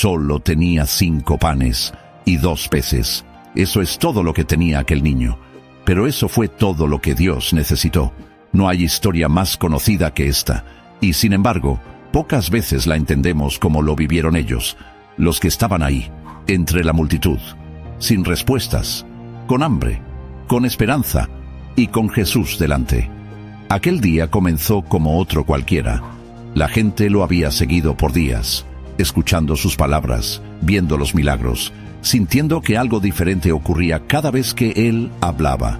Solo tenía 5 panes y 2 peces. Eso es todo lo que tenía aquel niño. Pero eso fue todo lo que Dios necesitó. No hay historia más conocida que esta. Y sin embargo, pocas veces la entendemos como lo vivieron ellos, los que estaban ahí, entre la multitud, sin respuestas, con hambre, con esperanza y con Jesús delante. Aquel día comenzó como otro cualquiera. La gente lo había seguido por días, escuchando sus palabras, viendo los milagros, sintiendo que algo diferente ocurría cada vez que él hablaba.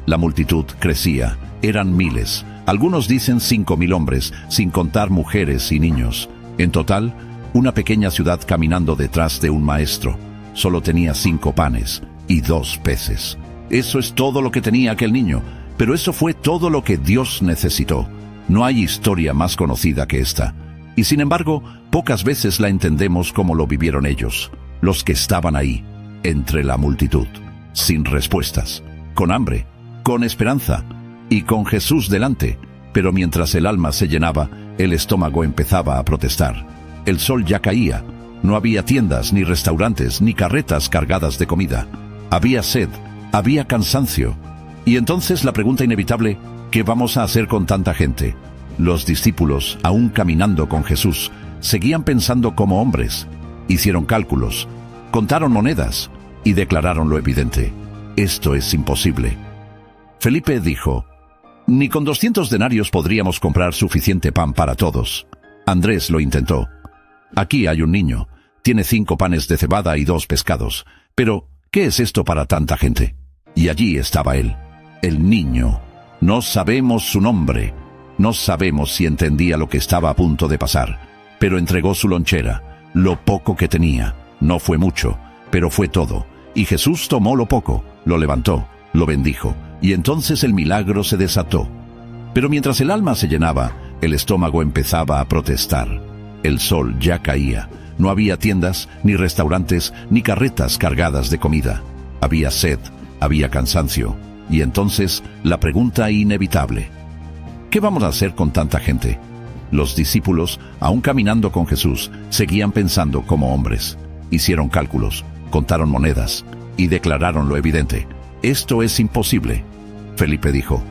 La multitud crecía, eran miles, algunos dicen 5,000 hombres, sin contar mujeres y niños. En total, una pequeña ciudad caminando detrás de un maestro. Solo tenía 5 panes y 2 peces. Eso es todo lo que tenía aquel niño, pero eso fue todo lo que Dios necesitó. No hay historia más conocida que esta. Y sin embargo, pocas veces la entendemos como lo vivieron ellos, los que estaban ahí, entre la multitud, sin respuestas, con hambre, con esperanza y con Jesús delante. Pero mientras el alma se llenaba, el estómago empezaba a protestar. El sol ya caía. No había tiendas, ni restaurantes, ni carretas cargadas de comida. Había sed, había cansancio. Y entonces la pregunta inevitable: ¿qué vamos a hacer con tanta gente? Los discípulos, aún caminando con Jesús, seguían pensando como hombres. Hicieron cálculos, contaron monedas y declararon lo evidente: esto es imposible. Felipe dijo: ni con 200 denarios podríamos comprar suficiente pan para todos. Andrés lo intentó: aquí hay un niño, tiene 5 panes de cebada y 2 pescados. Pero, ¿qué es esto para tanta gente? Y allí estaba él, el niño. No sabemos su nombre, no sabemos si entendía lo que estaba a punto de pasar, pero entregó su lonchera, lo poco que tenía. No fue mucho, pero fue todo. Y Jesús tomó lo poco, lo levantó, lo bendijo, y entonces el milagro se desató. Pero mientras el alma se llenaba, el estómago empezaba a protestar. El sol ya caía. No había tiendas, ni restaurantes, ni carretas cargadas de comida. Había sed, había cansancio. Y entonces la pregunta inevitable: ¿qué vamos a hacer con tanta gente? Los discípulos, aún caminando con Jesús, seguían pensando como hombres. Hicieron cálculos, contaron monedas y declararon lo evidente: esto es imposible. Felipe dijo: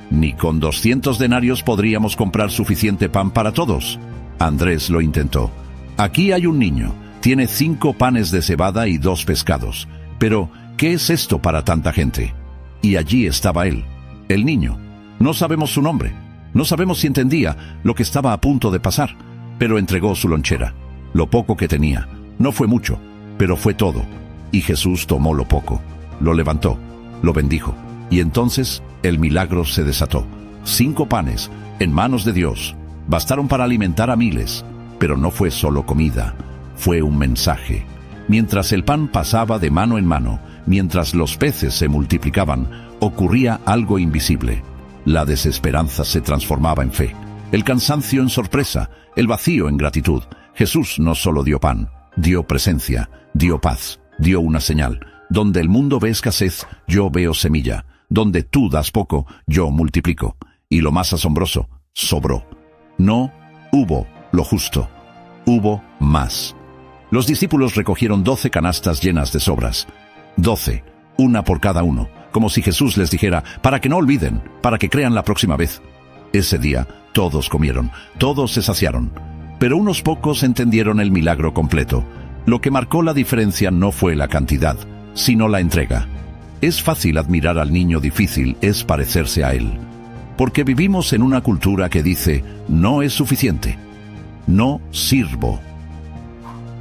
ni con 200 denarios podríamos comprar suficiente pan para todos. Andrés lo intentó: aquí hay un niño, tiene 5 panes de cebada y 2 pescados. Pero, ¿qué es esto para tanta gente? Y allí estaba él, el niño. No sabemos su nombre, no sabemos si entendía lo que estaba a punto de pasar, pero entregó su lonchera, lo poco que tenía. No fue mucho, pero fue todo. Y Jesús tomó lo poco, lo levantó, lo bendijo, y entonces el milagro se desató. 5 panes, en manos de Dios, bastaron para alimentar a miles. Pero no fue solo comida, fue un mensaje. Mientras el pan pasaba de mano en mano, mientras los peces se multiplicaban, ocurría algo invisible. La desesperanza se transformaba en fe, el cansancio en sorpresa, el vacío en gratitud. Jesús no solo dio pan, dio presencia, dio paz, dio una señal. Donde el mundo ve escasez, yo veo semilla. Donde tú das poco, yo multiplico. Y lo más asombroso, sobró. No hubo lo justo, hubo más. Los discípulos recogieron 12 canastas llenas de sobras. 12, una por cada uno, como si Jesús les dijera: para que no olviden, para que crean la próxima vez. Ese día todos comieron, todos se saciaron. Pero unos pocos entendieron el milagro completo. Lo que marcó la diferencia no fue la cantidad, sino la entrega. Es fácil admirar al niño, difícil es parecerse a él. Porque vivimos en una cultura que dice: no es suficiente, no sirvo,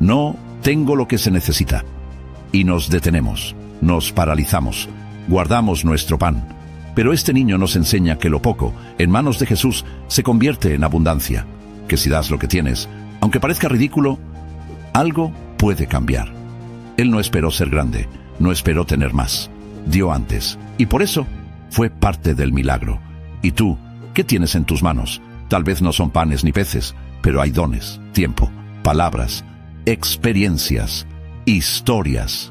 no tengo lo que se necesita. Y nos detenemos, nos paralizamos, guardamos nuestro pan. Pero este niño nos enseña que lo poco, en manos de Jesús, se convierte en abundancia. Que si das lo que tienes, aunque parezca ridículo, algo puede cambiar. Él no esperó ser grande, no esperó tener más. Dio antes, y por eso fue parte del milagro. ¿Y tú, qué tienes en tus manos? Tal vez no son panes ni peces, pero hay dones, tiempo, palabras, experiencias, historias.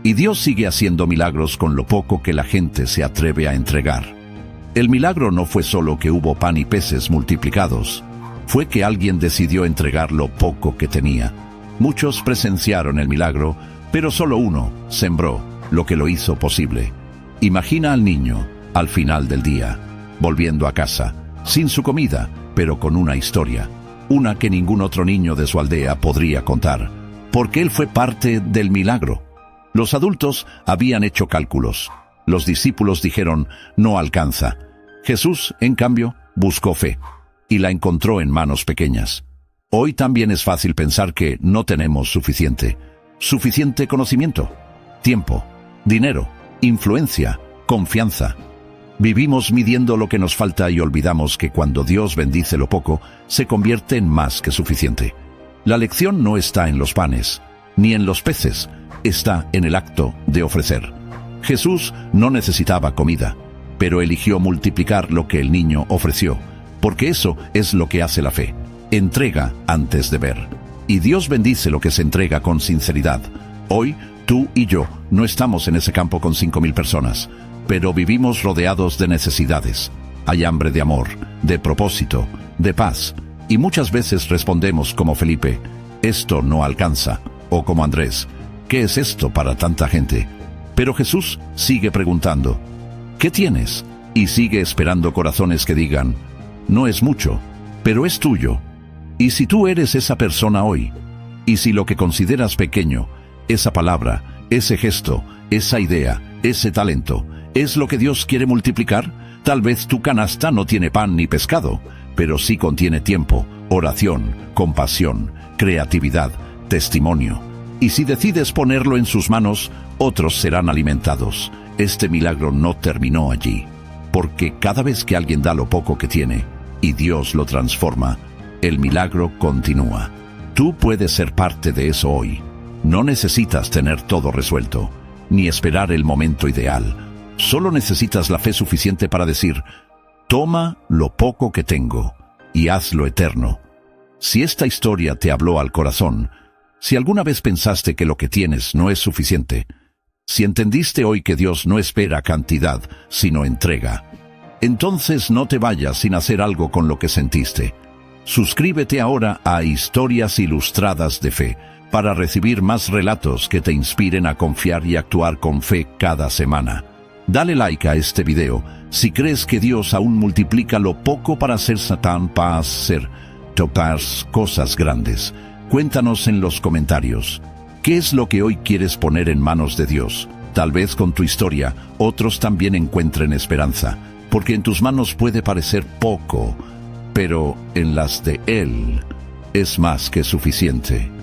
Y Dios sigue haciendo milagros con lo poco que la gente se atreve a entregar. El milagro no fue solo que hubo pan y peces multiplicados, fue que alguien decidió entregar lo poco que tenía. Muchos presenciaron el milagro, pero solo uno sembró lo que lo hizo posible. Imagina al niño, al final del día, volviendo a casa, sin su comida, pero con una historia, una que ningún otro niño de su aldea podría contar, porque él fue parte del milagro. Los adultos habían hecho cálculos. Los discípulos dijeron, no alcanza. Jesús, en cambio, buscó fe, y la encontró en manos pequeñas. Hoy también es fácil pensar que no tenemos suficiente conocimiento, tiempo, dinero, influencia, confianza. Vivimos midiendo lo que nos falta y olvidamos que cuando Dios bendice lo poco, se convierte en más que suficiente. La lección no está en los panes, ni en los peces, está en el acto de ofrecer. Jesús no necesitaba comida, pero eligió multiplicar lo que el niño ofreció, porque eso es lo que hace la fe. Entrega antes de ver. Y Dios bendice lo que se entrega con sinceridad. Hoy, tú y yo no estamos en ese campo con 5,000 personas, pero vivimos rodeados de necesidades. Hay hambre de amor, de propósito, de paz, y muchas veces respondemos como Felipe, esto no alcanza, o como Andrés, ¿qué es esto para tanta gente? Pero Jesús sigue preguntando, ¿qué tienes? Y sigue esperando corazones que digan, no es mucho, pero es tuyo. Y si tú eres esa persona hoy, y si lo que consideras pequeño, esa palabra, ese gesto, esa idea, ese talento, es lo que Dios quiere multiplicar, tal vez tu canasta no tiene pan ni pescado, pero sí contiene tiempo, oración, compasión, creatividad, testimonio. Y si decides ponerlo en sus manos, otros serán alimentados. Este milagro no terminó allí, porque cada vez que alguien da lo poco que tiene, y Dios lo transforma, el milagro continúa. Tú puedes ser parte de eso hoy. No necesitas tener todo resuelto, ni esperar el momento ideal. Solo necesitas la fe suficiente para decir, toma lo poco que tengo y hazlo eterno. Si esta historia te habló al corazón, si alguna vez pensaste que lo que tienes no es suficiente, si entendiste hoy que Dios no espera cantidad, sino entrega, entonces no te vayas sin hacer algo con lo que sentiste. Suscríbete ahora a Historias Ilustradas de Fe para recibir más relatos que te inspiren a confiar y actuar con fe cada semana. Dale like a este video si crees que Dios aún multiplica lo poco para hacer Satán para hacer tocar cosas grandes. Cuéntanos en los comentarios, ¿qué es lo que hoy quieres poner en manos de Dios? Tal vez con tu historia otros también encuentren esperanza, porque en tus manos puede parecer poco, pero en las de Él es más que suficiente.